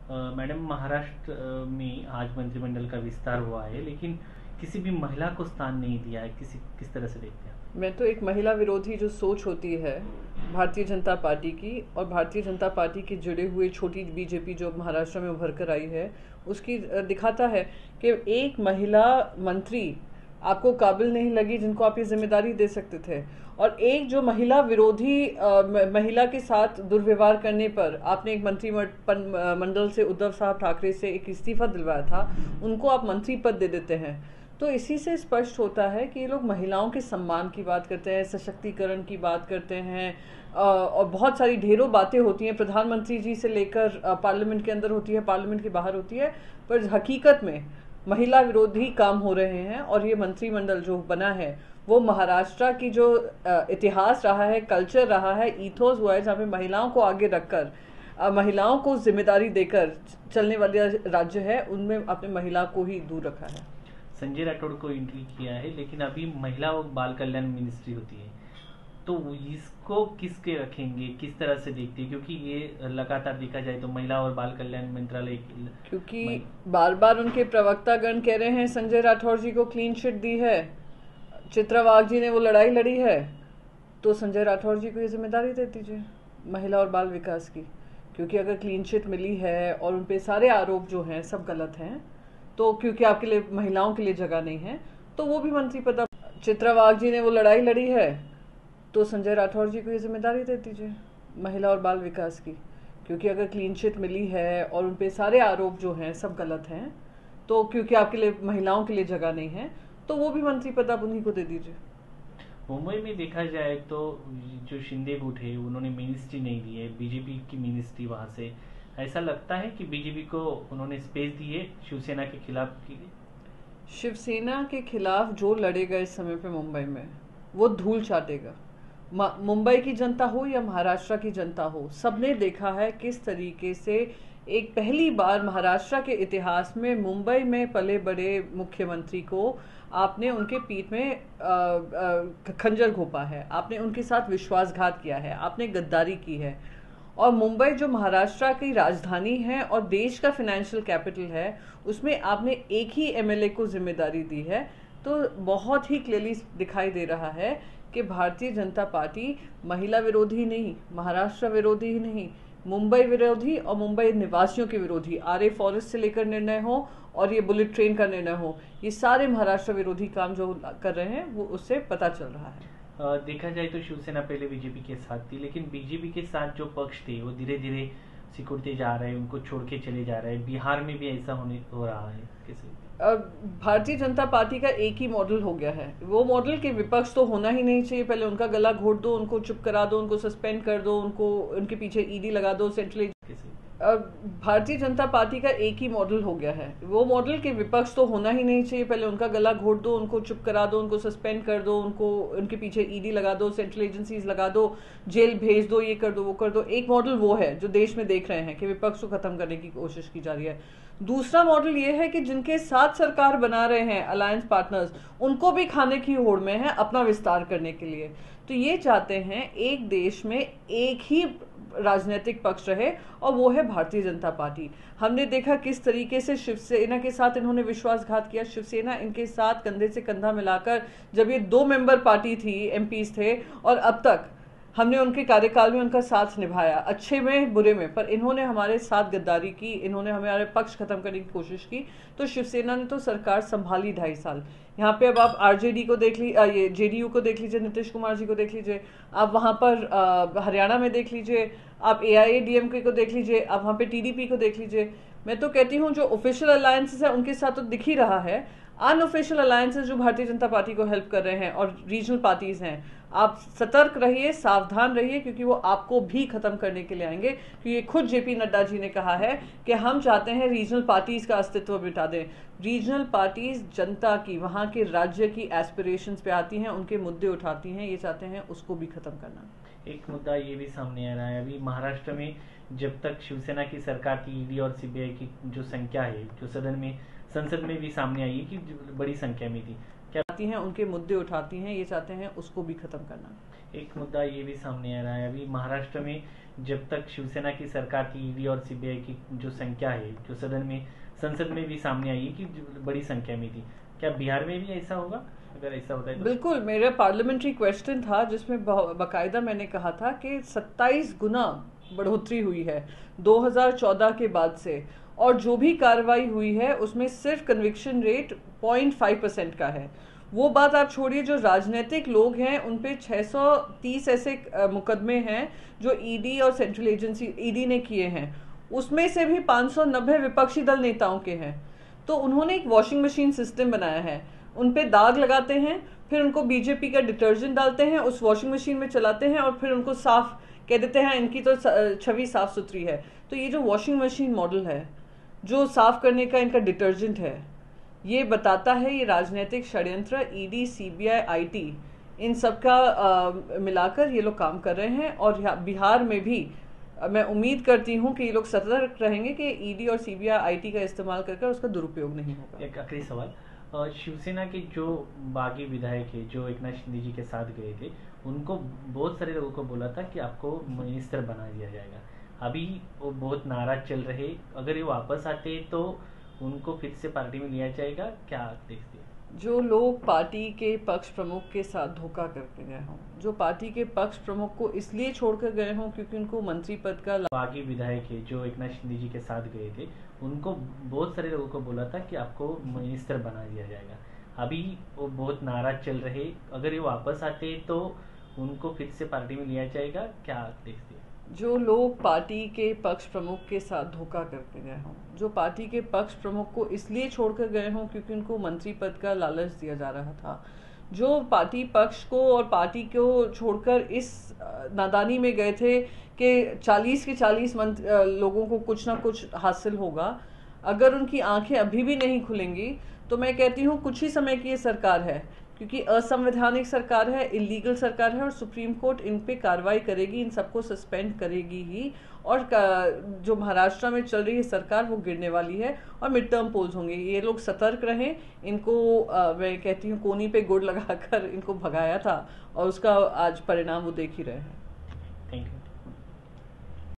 Madam, Maharashtra में आज मंत्रिमंडल का विस्तार हुआ है, लेकिन किसी भी महिला को स्थान नहीं दिया है। किस तरह से देखते हैं? मैं तो एक महिला विरोधी जो सोच होती है भारतीय जनता पार्टी की और भारतीय जनता पार्टी के जुड़े हुए छोटी बीजेपी जो महाराष्ट्र में उभर कर आई है उसकी दिखाता है कि एक महिला मंत्री आपको काबिल नहीं लगी जिनको आप ये जिम्मेदारी दे सकते थे, और एक जो महिला विरोधी महिला के साथ दुर्व्यवहार करने पर आपने एक मंत्रिमंडल से उद्धव साहब ठाकरे से एक इस्तीफा दिलवाया था, उनको आप मंत्री पद दे देते हैं। तो इसी से स्पष्ट होता है कि ये लोग महिलाओं के सम्मान की बात करते हैं, सशक्तिकरण की बात करते हैं, और बहुत सारी ढेरों बातें होती हैं, प्रधानमंत्री जी से लेकर पार्लियामेंट के अंदर होती है, पार्लियामेंट के बाहर होती है, पर हकीकत में महिला विरोधी काम हो रहे हैं। और ये मंत्रिमंडल जो बना है वो महाराष्ट्र की जो इतिहास रहा है, कल्चर रहा है, ईथोस हुआ है, जहाँ पे महिलाओं को आगे रखकर महिलाओं को जिम्मेदारी देकर चलने वाला राज्य है, उनमें अपने महिला को ही दूर रखा है। संजय राठौड़ को एंट्री किया है, लेकिन अभी महिला और बाल कल्याण मिनिस्ट्री होती है, तो इसको किसके रखेंगे, किस तरह से देखते हैं? क्योंकि ये लगातार देखा जाए तो महिला और बाल कल्याण मंत्रालय, क्योंकि बार बार उनके प्रवक्तागण कह रहे हैं संजय राठौड़ जी को क्लीन चिट दी है, चित्रा वाघ जी ने वो लड़ाई लड़ी है, तो संजय राठौड़ जी को ये जिम्मेदारी दे दीजिए महिला और बाल विकास की। क्योंकि अगर क्लीन चिट मिली है और उन पे सारे आरोप जो हैं सब गलत हैं, तो क्योंकि आपके लिए महिलाओं के लिए जगह नहीं है, तो वो भी मंत्री पद, चित्रा वाघ जी ने वो लड़ाई लड़ी है, तो संजय राठौड़ जी को ये जिम्मेदारी दे दीजिए महिला और बाल विकास की। क्योंकि अगर क्लीन चिट मिली है और उन पे सारे आरोप जो हैं सब गलत हैं, तो क्योंकि आपके लिए महिलाओं के लिए जगह नहीं है, तो वो भी मंत्री पद आप उन्हीं को दे दीजिए। मुंबई में देखा जाए तो जो शिंदे गुट है उन्होंने मिनिस्ट्री नहीं दी है, बीजेपी की मिनिस्ट्री वहां से। ऐसा लगता है कि बीजेपी को उन्होंने स्पेस दी है शिवसेना के खिलाफ की? शिवसेना के खिलाफ जो लड़ेगा इस समय पे मुंबई में वो धूल चाटेगा। मुंबई की जनता हो या महाराष्ट्र की जनता हो, सबने देखा है किस तरीके से एक पहली बार महाराष्ट्र के इतिहास में मुंबई में पले बड़े मुख्यमंत्री को आपने उनके पीठ में खंजर घोंपा है, आपने उनके साथ विश्वासघात किया है, आपने गद्दारी की है। और मुंबई जो महाराष्ट्र की राजधानी है और देश का फाइनेंशियल कैपिटल है, उसमें आपने एक ही एमएलए को जिम्मेदारी दी है। तो बहुत ही क्लियरली दिखाई दे रहा है कि भारतीय जनता पार्टी महिला विरोधी नहीं, महाराष्ट्र विरोधी ही नहीं, मुंबई विरोधी और मुंबई निवासियों के विरोधी, आरए फॉरेस्ट से लेकर निर्णय हो और ये बुलेट ट्रेन का निर्णय हो, ये सारे महाराष्ट्र विरोधी काम जो कर रहे हैं वो उससे पता चल रहा है। देखा जाए तो शिवसेना पहले बीजेपी के साथ थी, लेकिन बीजेपी के साथ जो पक्ष थे वो धीरे धीरे सिकुड़ते जा रहे हैं, उनको छोड़ के चले जा रहे हैं। बिहार में भी ऐसा हो रहा है कैसे? भारतीय जनता पार्टी का एक ही मॉडल हो गया है, वो मॉडल के विपक्ष तो होना ही नहीं चाहिए। पहले उनका गला घोट दो, उनको चुप करा दो, उनको सस्पेंड कर दो, उनको उनके पीछे ईडी लगा दो, सेंट्रल। भारतीय जनता पार्टी का एक ही मॉडल हो गया है, वो मॉडल के विपक्ष तो होना ही नहीं चाहिए। पहले उनका गला घोट दो, उनको चुप करा दो, उनको सस्पेंड कर दो, उनको उनके पीछे ईडी लगा दो, सेंट्रल एजेंसीज लगा दो, जेल भेज दो, ये कर दो, वो कर दो। एक मॉडल वो है जो देश में देख रहे हैं कि विपक्ष को खत्म करने की कोशिश की जा रही है। दूसरा मॉडल ये है कि जिनके साथ सरकार बना रहे हैं अलायंस पार्टनर्स, उनको भी खाने की होड़ में है अपना विस्तार करने के लिए। तो ये चाहते हैं एक देश में एक ही राजनीतिक पक्ष रहे, और वो है भारतीय जनता पार्टी। हमने देखा किस तरीके से शिवसेना के साथ इन्होंने विश्वासघात किया। शिवसेना इनके साथ कंधे से कंधा मिलाकर, जब ये 2 मेंबर पार्टी थी, एमपीज थे, और अब तक हमने उनके कार्यकाल में उनका साथ निभाया, अच्छे में बुरे में, पर इन्होंने हमारे साथ गद्दारी की, इन्होंने हमारे पक्ष खत्म करने की कोशिश की। तो शिवसेना ने तो सरकार संभाली 2.5 साल। यहाँ पे अब आप आरजेडी को देख ये जेडीयू को देख लीजिए, नीतीश कुमार जी को देख लीजिए, आप वहाँ पर हरियाणा में देख लीजिए, आप एआईएडीएमके को देख लीजिए, आप वहाँ पे टीडीपी को देख लीजिए। मैं तो कहती हूँ जो ऑफिशियल अलायंसेस है उनके साथ तो दिख ही रहा है, अनऑफिशियल अलायंसेस जो भारतीय जनता पार्टी को हेल्प कर रहे हैं और रीजनल पार्टीज हैं, आप सतर्क रहिए, सावधान रहिए, क्योंकि वो आपको भी खत्म करने के लिए आएंगे। क्योंकि खुद जेपी नड्डा जी ने कहा है कि हम चाहते हैं रीजनल पार्टीज का अस्तित्व मिटा दें। रीजनल पार्टीज जनता की, वहां के राज्य की एस्पिरेशंस पे आती हैं, उनके मुद्दे उठाती हैं, ये चाहते हैं उसको भी खत्म करना। एक मुद्दा ये भी सामने आ रहा है अभी महाराष्ट्र में, जब तक शिवसेना की सरकार थी, ईडी और सीबीआई की जो संख्या है, जो संसद में भी सामने आई है कि बड़ी संख्या में थी, आती हैं, उनके मुद्दे उठाती हैं, ये चाहते हैं उसको भी खत्म करना। एक मुद्दा ये भी सामने आ रहा है अभी महाराष्ट्र में, जब तक शिवसेना की सरकार थी, ईडी और सीबीआई की जो संख्या है, जो संसद में भी सामने आई है कि बड़ी संख्या में थी, क्या बिहार में भी ऐसा होगा? अगर ऐसा होता है तो बिल्कुल, मेरा पार्लियामेंट्री क्वेश्चन था जिसमें बाकायदा मैंने कहा था कि 27 गुना बढ़ोतरी हुई है 2014 के बाद से, और जो भी कार्रवाई हुई है उसमें सिर्फ कन्विक्शन रेट 0.5% का है। वो बात आप छोड़िए, जो राजनीतिक लोग हैं उन पे 630 ऐसे मुकदमे हैं जो ईडी और सेंट्रल एजेंसी ईडी ने किए हैं, उसमें से भी 590 विपक्षी दल नेताओं के हैं। तो उन्होंने एक वॉशिंग मशीन सिस्टम बनाया है, उन पे दाग लगाते हैं, फिर उनको बीजेपी का डिटर्जेंट डालते हैं, उस वॉशिंग मशीन में चलाते हैं और फिर उनको साफ कह देते हैं इनकी तो छवि साफ सुथरी है। तो ये जो वॉशिंग मशीन मॉडल है, जो साफ करने का इनका डिटर्जेंट है, ये बताता है ये राजनीतिक षड्यंत्र ईडी, सीबीआई, आईटी इन सब का मिलाकर ये लोग काम कर रहे हैं। और बिहार में भी मैं उम्मीद करती हूँ कि ये लोग सतर्क रहेंगे कि ईडी और सीबीआई, आईटी का इस्तेमाल करके उसका दुरुपयोग नहीं होगा। एक आखिरी सवाल, शिवसेना के जो बागी विधायक है जो एकनाथ शिंदे जी के साथ गए थे, उनको बहुत सारे लोगों को बोला था कि आपको मिनिस्टर बना दिया जाएगा। अभी वो बहुत नाराज चल रहे, अगर ये वापस आते तो उनको फिर से पार्टी में लिया जाएगा, क्या देखते हैं? जो लोग पार्टी के पक्ष प्रमुख के साथ धोखा करके गए हों, जो पार्टी के पक्ष प्रमुख को इसलिए छोड़कर गए हों क्योंकि उनको मंत्री पद का बागी विधायक है जो एकनाथ शिंदे जी के साथ गए थे, उनको बहुत सारे लोगों को बोला था कि आपको मिनिस्टर बना दिया जाएगा। अभी वो बहुत नाराज चल रहे, अगर ये वापस आते तो उनको फिर से पार्टी में लिया जाएगा, क्या देखते हैं? जो लोग पार्टी के पक्ष प्रमुख के साथ धोखा करके गए हों, जो पार्टी के पक्ष प्रमुख को इसलिए छोड़कर गए हों क्योंकि उनको मंत्री पद का लालच दिया जा रहा था, जो पार्टी पक्ष को और पार्टी को छोड़कर इस नादानी में गए थे कि 40 के 40 लोगों को कुछ ना कुछ हासिल होगा, अगर उनकी आंखें अभी भी नहीं खुलेंगी तो मैं कहती हूँ कुछ ही समय की ये सरकार है, क्योंकि असंवैधानिक सरकार है, इलीगल सरकार है, और सुप्रीम कोर्ट इन पे कार्रवाई करेगी, इन सबको सस्पेंड करेगी ही। और जो महाराष्ट्र में चल रही है सरकार वो गिरने वाली है और मिड टर्म पोल्स होंगे। ये लोग सतर्क रहें, इनको मैं कहती हूँ कोनी पे गुड़ लगाकर इनको भगाया था और उसका आज परिणाम वो देख ही रहे हैं। Thank you.